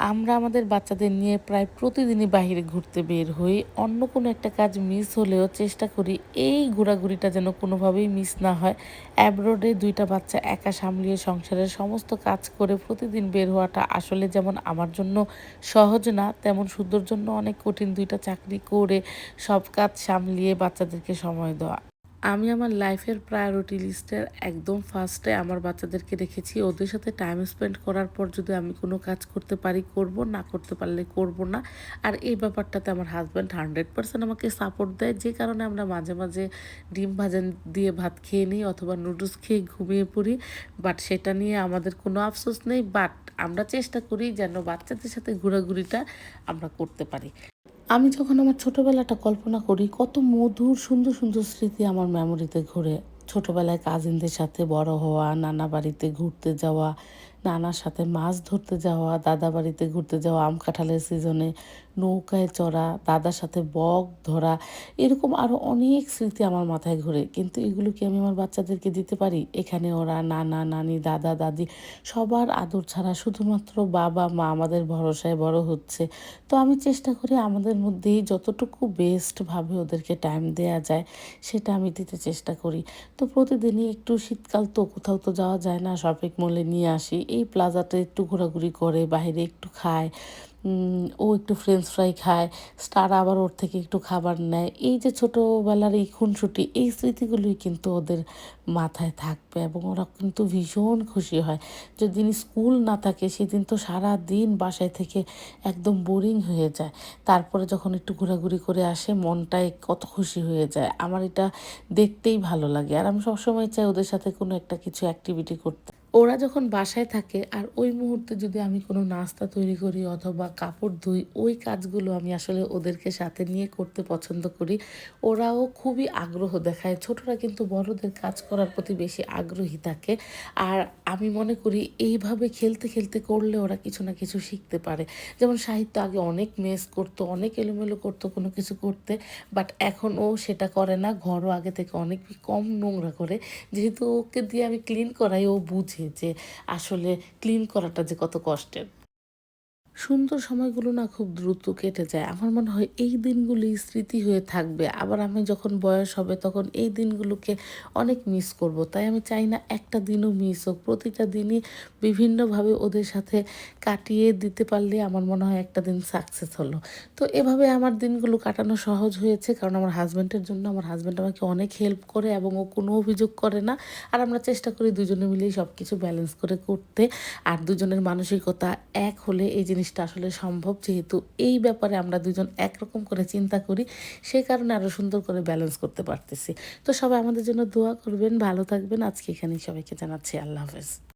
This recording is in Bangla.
আমরা আমাদের বাচ্চাদের নিয়ে প্রায় প্রতিদিনই বাহিরে ঘুরতে বের হই। অন্য কোনো একটা কাজ মিস হলেও চেষ্টা করি এই ঘোরাঘুরিটা যেন কোনোভাবেই মিস না হয়। অ্যাব্রোডে ২ টা বাচ্চা একা সামলিয়ে সংসারের সমস্ত কাজ করে প্রতিদিন বের হওয়াটা আসলে যেমন আমার জন্য সহজ না, তেমন শুদ্ধর জন্য অনেক কঠিন। ২ টা চাকরি করে সব কাজ সামলিয়ে বাচ্চাদেরকে সময় দেওয়া। আমি আমার লাইফের প্রায়োরিটি লিস্টের একদম ফার্স্টে আমার বাচ্চাদেরকে রেখেছি। ওদের সাথে টাইম স্পেন্ড করার পর যদি আমি কোনো কাজ করতে পারি করব, না করতে পারলে করব না। আর এই ব্যাপারটাতে আমার হাসব্যান্ড 100% আমাকে সাপোর্ট দেয়, যে কারণে আমরা মাঝে, মাঝে ডিম ভাজা দিয়ে ভাত খেয়ে নিই অথবা নুডলস খেয়ে ঘুমিয়ে পড়ি। বাট সেটা নিয়ে আমাদের কোনো আফসোস নেই। বাট আমরা চেষ্টা করি যেন বাচ্চাদের সাথে ঘোরাঘুরিটা আমরা করতে পারি। আমি যখন আমার ছোটবেলাটা কল্পনা করি, কত মধুর সুন্দর, সুন্দর স্মৃতি আমার মেমোরিতে ঘোরে। ছোটবেলায় কাজিনদের সাথে বড় হওয়া, নানা বাড়িতে ঘুরতে যাওয়া, নানার সাথে মাছ ধরতে যাওয়া, দাদা বাড়িতে ঘুরতে যাওয়া, আম কাঁঠালের সিজনে নৌকায় চড়া, দাদার সাথে বক ধরা, এরকম আরও অনেক স্মৃতি আমার মাথায় ঘোরে। কিন্তু এগুলো কি আমি আমার বাচ্চাদেরকে দিতে পারি? এখানে ওরা নানা, নানি, দাদা, দাদি সবার আদর ছাড়া শুধুমাত্র বাবা, মা আমাদের ভরসায় বড় হচ্ছে। তো আমি চেষ্টা করি আমাদের মধ্যেই যতটুকু বেস্টভাবে ওদেরকে টাইম দেয়া যায় সেটা আমি দিতে চেষ্টা করি। তো প্রতিদিনই একটু শীতকাল তো কোথাও তো যাওয়া যায় না, শপিং মলে নিয়ে আসি। এই প্লাজাতে একটু ঘোরাঘুরি করে, বাহিরে একটু খায়। ও একটু ফ্রেঞ্চ ফ্রাই খায়, স্টার আবার ওর থেকে একটু খাবার নেয়। এই যে ছোটোবেলার এই খুনসুটি, এই স্মৃতিগুলোই কিন্তু ওদের মাথায় থাকবে এবং ওরা কিন্তু ভীষণ খুশি হয়। যেদিন স্কুল না থাকে সেদিন তো সারাদিন বাসায় থেকে একদম বোরিং হয়ে যায়। তারপরে যখন একটু ঘোরাঘুরি করে আসে মনটাই কত খুশি হয়ে যায়। আমার এটা দেখতেই ভালো লাগে। আর আমি সবসময় চাই ওদের সাথে কোনো একটা কিছু অ্যাক্টিভিটি করতে। ওরা যখন বাসায় থাকে আর ওই মুহূর্তে যদি আমি কোনো নাস্তা তৈরি করি অথবা কাপড় ধুই, ওই কাজগুলো আমি আসলে ওদেরকে সাথে নিয়ে করতে পছন্দ করি। ওরাও খুবই আগ্রহ দেখায়। ছোটরা কিন্তু বড়দের কাজ করার প্রতি বেশি আগ্রহী থাকে। আর আমি মনে করি এইভাবে খেলতে, খেলতে করলে ওরা কিছু না কিছু শিখতে পারে। যেমন সাহিত্য আগে অনেক মেস করতো, অনেক এলোমেলো করতো কোনো কিছু করতে। বাট এখন ও সেটা করে না। ঘরও আগে থেকে অনেক কম নোংরা করে। যেহেতু ওকে দিয়ে আমি ক্লিন করাই, ও বুঝে যে আসলে ক্লিন করাটা যে কত কষ্টের। সুন্দর সময়গুলো না খুব দ্রুত কেটে যায়। আমার মনে হয় এই দিনগুলি স্মৃতি হয়ে থাকবে। আবার আমি যখন বয়স হবে তখন এই দিনগুলোকে অনেক মিস করব। তাই আমি চাই না একটা দিনও মিস হোক। প্রতিটা দিনই বিভিন্নভাবে ওদের সাথে কাটিয়ে দিতে পারলে আমার মনে হয় একটা দিন সাকসেস হলো। তো এভাবে আমার দিনগুলো কাটানো সহজ হয়েছে, কারণ আমার হাসব্যান্ডের জন্য। আমার হাসব্যান্ড আমাকে অনেক হেল্প করে এবং ও কোনো অভিযোগ করে না। আর আমরা চেষ্টা করি দুজনে মিলেই সবকিছু ব্যালেন্স করে করতে। আর দুজনের মানসিকতা এক হলে এই জিনিসটা আসলে সম্ভব। যেহেতু এই ব্যাপারে আমরা দুজন একরকম করে চিন্তা করি, সে কারণে আরো সুন্দর করে ব্যালেন্স করতে পারতেছি। তো সবাই আমাদের জন্য দোয়া করবেন, ভালো থাকবেন। আজকে এখানেই সবাইকে জানাচ্ছি আল্লাহ হাফেজ।